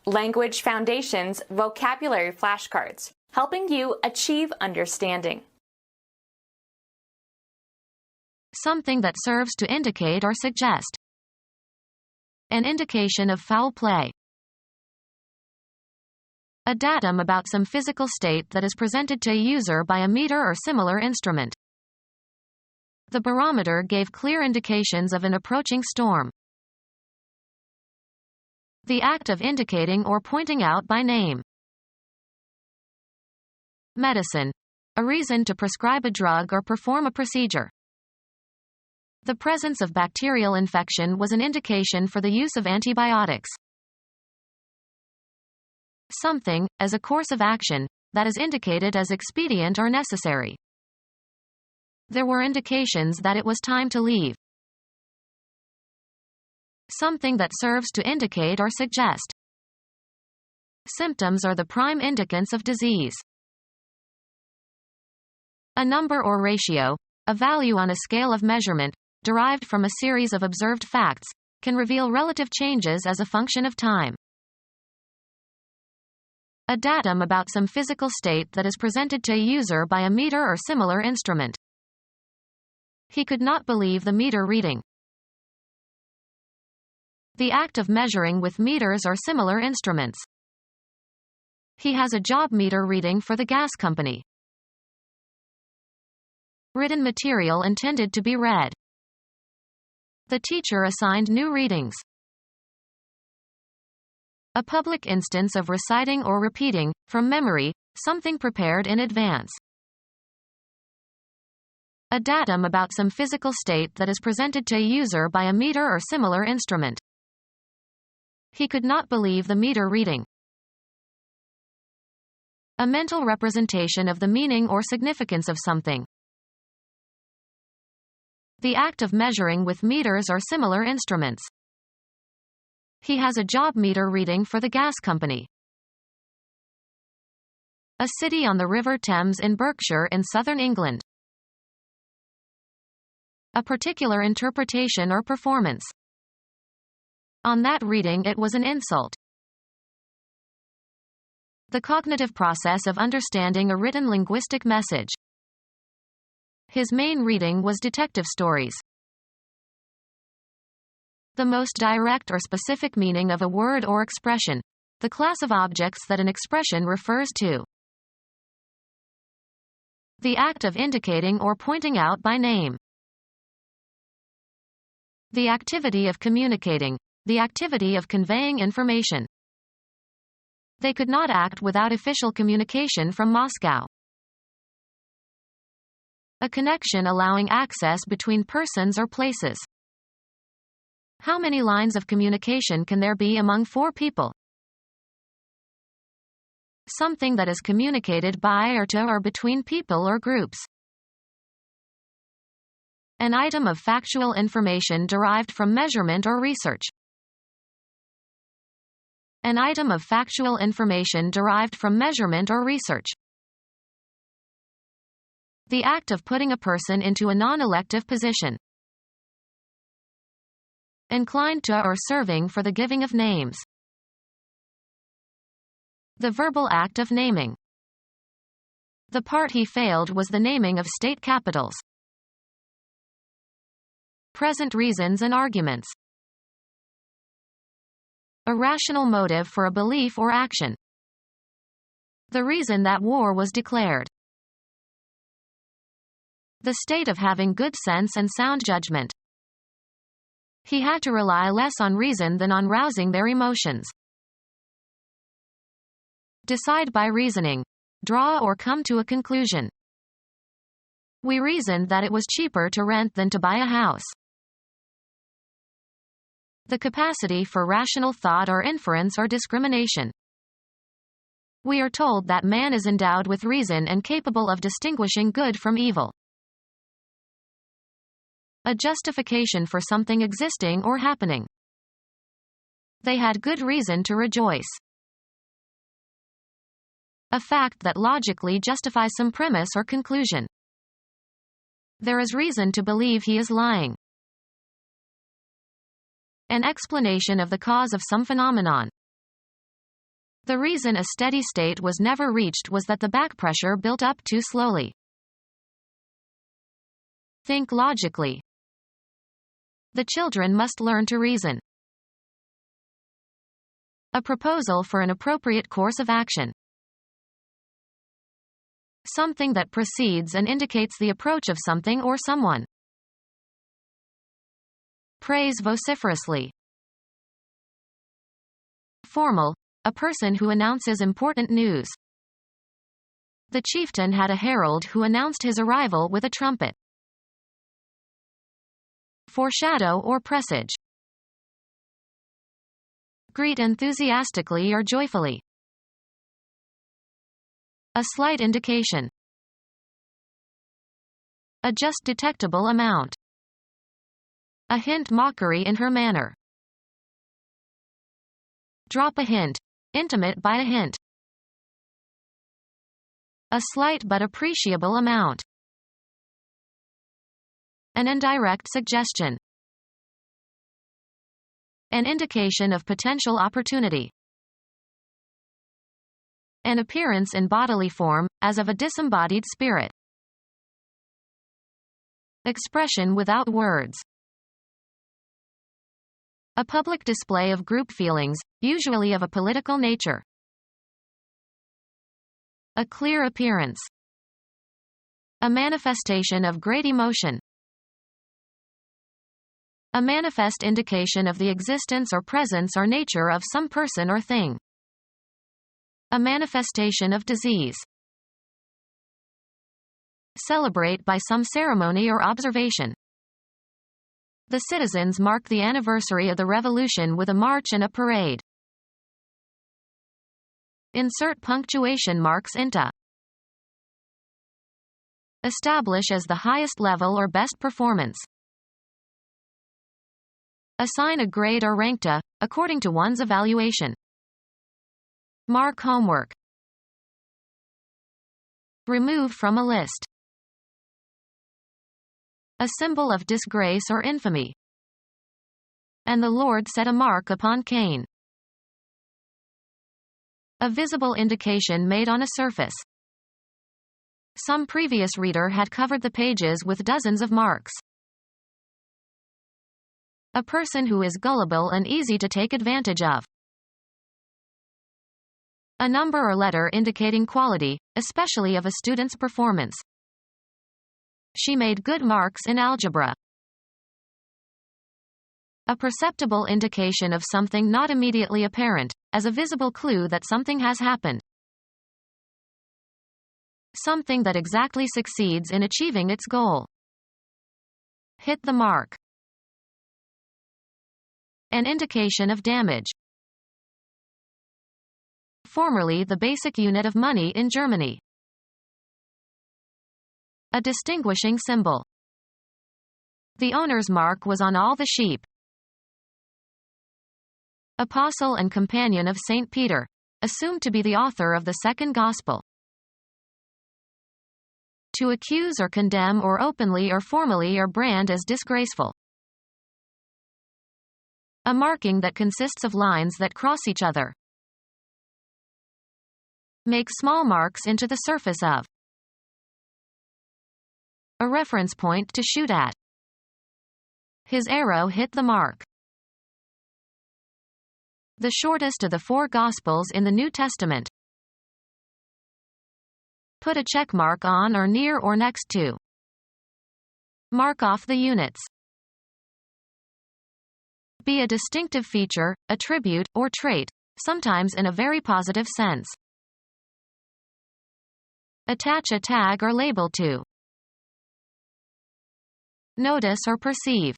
Language Foundations Vocabulary Flashcards, helping you achieve understanding. Something that serves to indicate or suggest. An indication of foul play. A datum about some physical state that is presented to a user by a meter or similar instrument. The barometer gave clear indications of an approaching storm. The act of indicating or pointing out by name. Medicine. A reason to prescribe a drug or perform a procedure. The presence of bacterial infection was an indication for the use of antibiotics. Something, as a course of action, that is indicated as expedient or necessary. There were indications that it was time to leave. Something that serves to indicate or suggest. Symptoms are the prime indicants of disease. A number or ratio, a value on a scale of measurement, derived from a series of observed facts, can reveal relative changes as a function of time. A datum about some physical state that is presented to a user by a meter or similar instrument. He could not believe the meter reading. The act of measuring with meters or similar instruments. He has a job meter reading for the gas company. Written material intended to be read. The teacher assigned new readings. A public instance of reciting or repeating, from memory, something prepared in advance. A datum about some physical state that is presented to a user by a meter or similar instrument. He could not believe the meter reading. A mental representation of the meaning or significance of something. The act of measuring with meters or similar instruments. He has a job meter reading for the gas company. A city on the River Thames in Berkshire in southern England. A particular interpretation or performance. On that reading it was an insult. The cognitive process of understanding a written linguistic message. His main reading was detective stories. The most direct or specific meaning of a word or expression. The class of objects that an expression refers to. The act of indicating or pointing out by name. The activity of communicating. The activity of conveying information. They could not act without official communication from Moscow. A connection allowing access between persons or places. How many lines of communication can there be among four people? Something that is communicated by or to or between people or groups. An item of factual information derived from measurement or research. An item of factual information derived from measurement or research. The act of putting a person into a non-elective position. Inclined to or serving for the giving of names. The verbal act of naming. The part he failed was the naming of state capitals. Present reasons and arguments. A rational motive for a belief or action. The reason that war was declared. The state of having good sense and sound judgment. He had to rely less on reason than on rousing their emotions. Decide by reasoning. Draw or come to a conclusion. We reasoned that it was cheaper to rent than to buy a house. The capacity for rational thought or inference or discrimination. We are told that man is endowed with reason and capable of distinguishing good from evil. A justification for something existing or happening. They had good reason to rejoice. A fact that logically justifies some premise or conclusion. There is reason to believe he is lying. An explanation of the cause of some phenomenon. The reason a steady state was never reached was that the back pressure built up too slowly. Think logically. The children must learn to reason. A proposal for an appropriate course of action. Something that precedes and indicates the approach of something or someone. Praise vociferously. Formal. A person who announces important news. The chieftain had a herald who announced his arrival with a trumpet. Foreshadow or presage. Greet enthusiastically or joyfully. A slight indication. A just detectable amount. A hint, mockery in her manner. Drop a hint. Intimate by a hint. A slight but appreciable amount. An indirect suggestion. An indication of potential opportunity. An appearance in bodily form, as of a disembodied spirit. Expression without words. A public display of group feelings, usually of a political nature. A clear appearance. A manifestation of great emotion. A manifest indication of the existence or presence or nature of some person or thing. A manifestation of disease. Celebrate by some ceremony or observation. The citizens mark the anniversary of the revolution with a march and a parade. Insert punctuation marks into. Establish as the highest level or best performance. Assign a grade or rank to, according to one's evaluation. Mark homework. Remove from a list. A symbol of disgrace or infamy. And the Lord set a mark upon Cain. A visible indication made on a surface. Some previous reader had covered the pages with dozens of marks. A person who is gullible and easy to take advantage of. A number or letter indicating quality, especially of a student's performance. She made good marks in algebra. A perceptible indication of something not immediately apparent, as a visible clue that something has happened. Something that exactly succeeds in achieving its goal. Hit the mark. An indication of damage. Formerly the basic unit of money in Germany. A distinguishing symbol. The owner's mark was on all the sheep. Apostle and companion of St. Peter, assumed to be the author of the second gospel. To accuse or condemn or openly or formally or brand as disgraceful. A marking that consists of lines that cross each other. Make small marks into the surface of. A reference point to shoot at. His arrow hit the mark. The shortest of the four Gospels in the New Testament. Put a check mark on or near or next to. Mark off the units. Be a distinctive feature, attribute, or trait, sometimes in a very positive sense. Attach a tag or label to. Notice or perceive.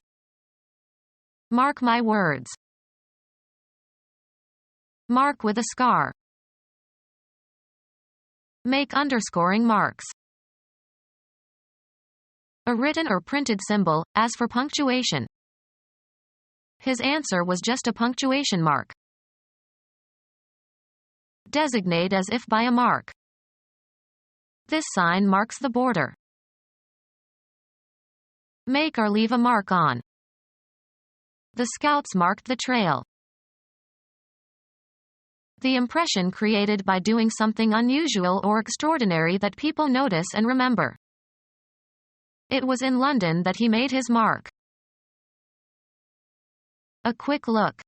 Mark my words. Mark with a scar. Make underscoring marks. A written or printed symbol, as for punctuation. His answer was just a punctuation mark. Designate as if by a mark. This sign marks the border. Make or leave a mark on. The scouts marked the trail. The impression created by doing something unusual or extraordinary that people notice and remember. It was in London that he made his mark. A quick look.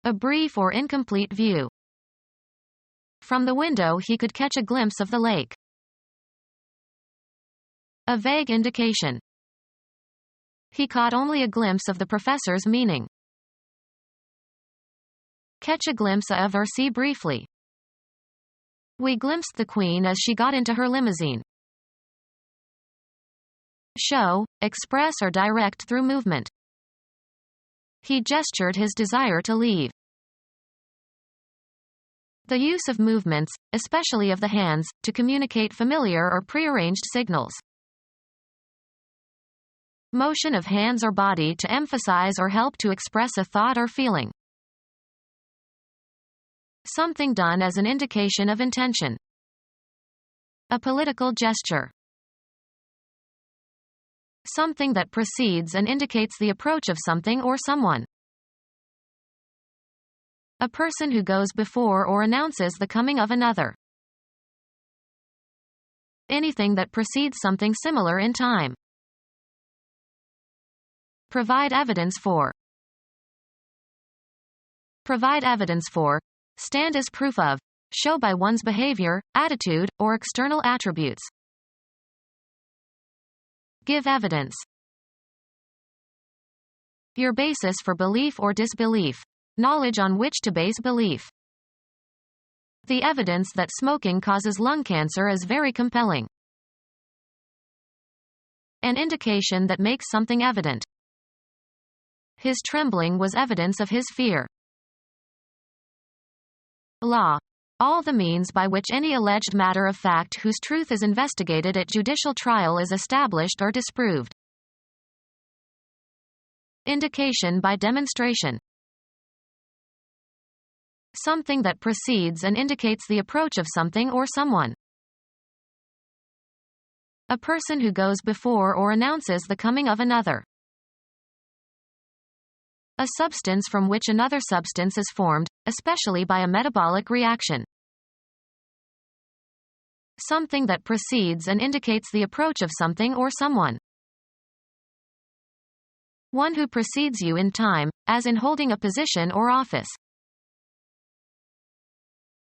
A brief or incomplete view. From the window he could catch a glimpse of the lake. A vague indication. He caught only a glimpse of the professor's meaning. Catch a glimpse of or see briefly. We glimpsed the Queen as she got into her limousine. Show, express or direct through movement. He gestured his desire to leave. The use of movements, especially of the hands, to communicate familiar or prearranged signals. Motion of hands or body to emphasize or help to express a thought or feeling. Something done as an indication of intention. A political gesture. Something that precedes and indicates the approach of something or someone. A person who goes before or announces the coming of another. Anything that precedes something similar in time. Provide evidence for. Provide evidence for. Stand as proof of. Show by one's behavior, attitude, or external attributes. Give evidence. Your basis for belief or disbelief. Knowledge on which to base belief. The evidence that smoking causes lung cancer is very compelling. An indication that makes something evident. His trembling was evidence of his fear. Law. All the means by which any alleged matter of fact whose truth is investigated at judicial trial is established or disproved. Indication by demonstration. Something that precedes and indicates the approach of something or someone. A person who goes before or announces the coming of another. A substance from which another substance is formed, especially by a metabolic reaction. Something that precedes and indicates the approach of something or someone. One who precedes you in time, as in holding a position or office.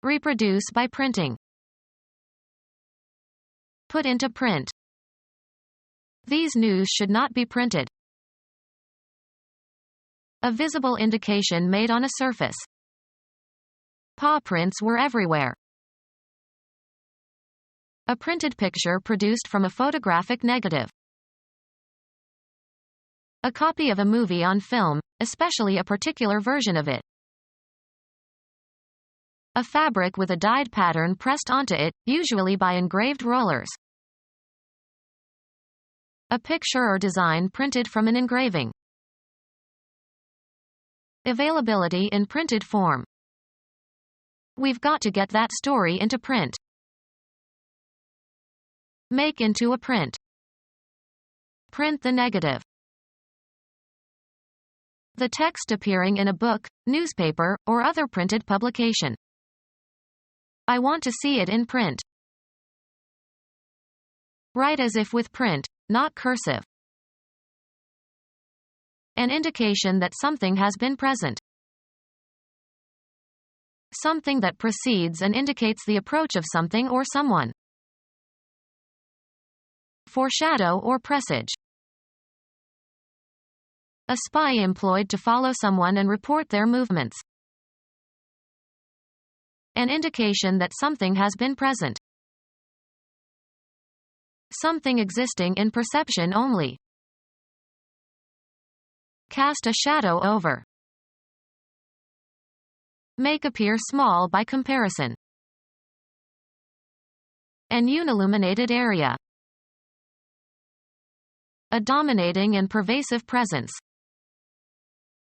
Reproduce by printing. Put into print. These news should not be printed. A visible indication made on a surface. Paw prints were everywhere. A printed picture produced from a photographic negative. A copy of a movie on film, especially a particular version of it. A fabric with a dyed pattern pressed onto it, usually by engraved rollers. A picture or design printed from an engraving. Availability in printed form. We've got to get that story into print. Make into a print. Print the negative. The text appearing in a book, newspaper, or other printed publication. I want to see it in print. Write as if with print, not cursive. An indication that something has been present. Something that precedes and indicates the approach of something or someone. Foreshadow or presage. A spy employed to follow someone and report their movements. An indication that something has been present. Something existing in perception only. Cast a shadow over. Make appear small by comparison. An unilluminated area. A dominating and pervasive presence.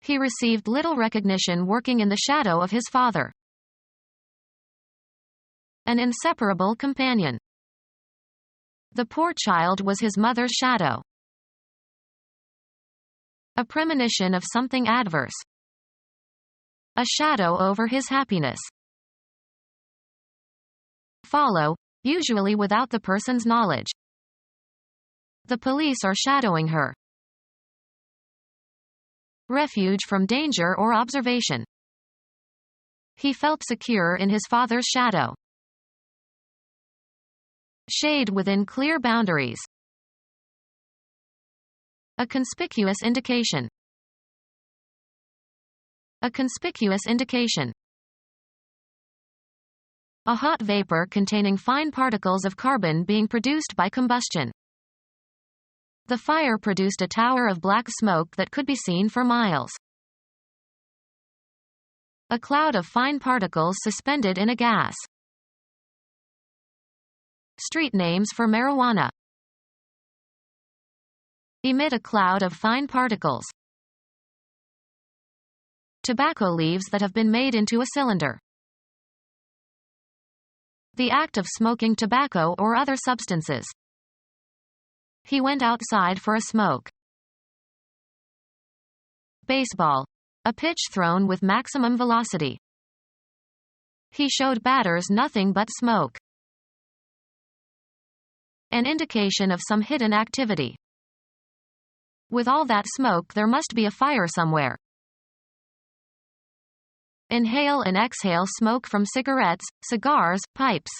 He received little recognition working in the shadow of his father. An inseparable companion. The poor child was his mother's shadow. A premonition of something adverse. A shadow over his happiness. Follow, usually without the person's knowledge. The police are shadowing her. Refuge from danger or observation. He felt secure in his father's shadow. Shade within clear boundaries. A conspicuous indication. A conspicuous indication. A hot vapor containing fine particles of carbon being produced by combustion. The fire produced a tower of black smoke that could be seen for miles. A cloud of fine particles suspended in a gas. Street names for marijuana. Emit a cloud of fine particles. Tobacco leaves that have been made into a cylinder. The act of smoking tobacco or other substances. He went outside for a smoke. Baseball. A pitch thrown with maximum velocity. He showed batters nothing but smoke. An indication of some hidden activity. With all that smoke, there must be a fire somewhere. Inhale and exhale smoke from cigarettes, cigars, pipes.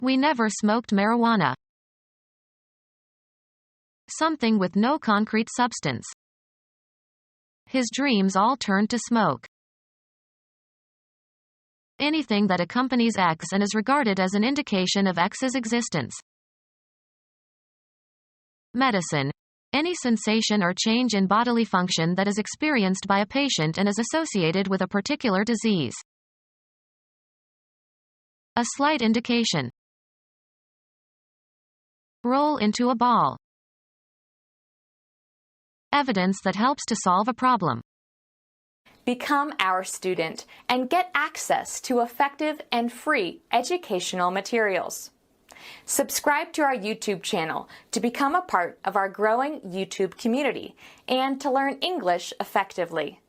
We never smoked marijuana. Something with no concrete substance. His dreams all turned to smoke. Anything that accompanies X and is regarded as an indication of X's existence. Medicine. Any sensation or change in bodily function that is experienced by a patient and is associated with a particular disease. A slight indication. Roll into a ball. Evidence that helps to solve a problem. Become our student and get access to effective and free educational materials. Subscribe to our YouTube channel to become a part of our growing YouTube community and to learn English effectively.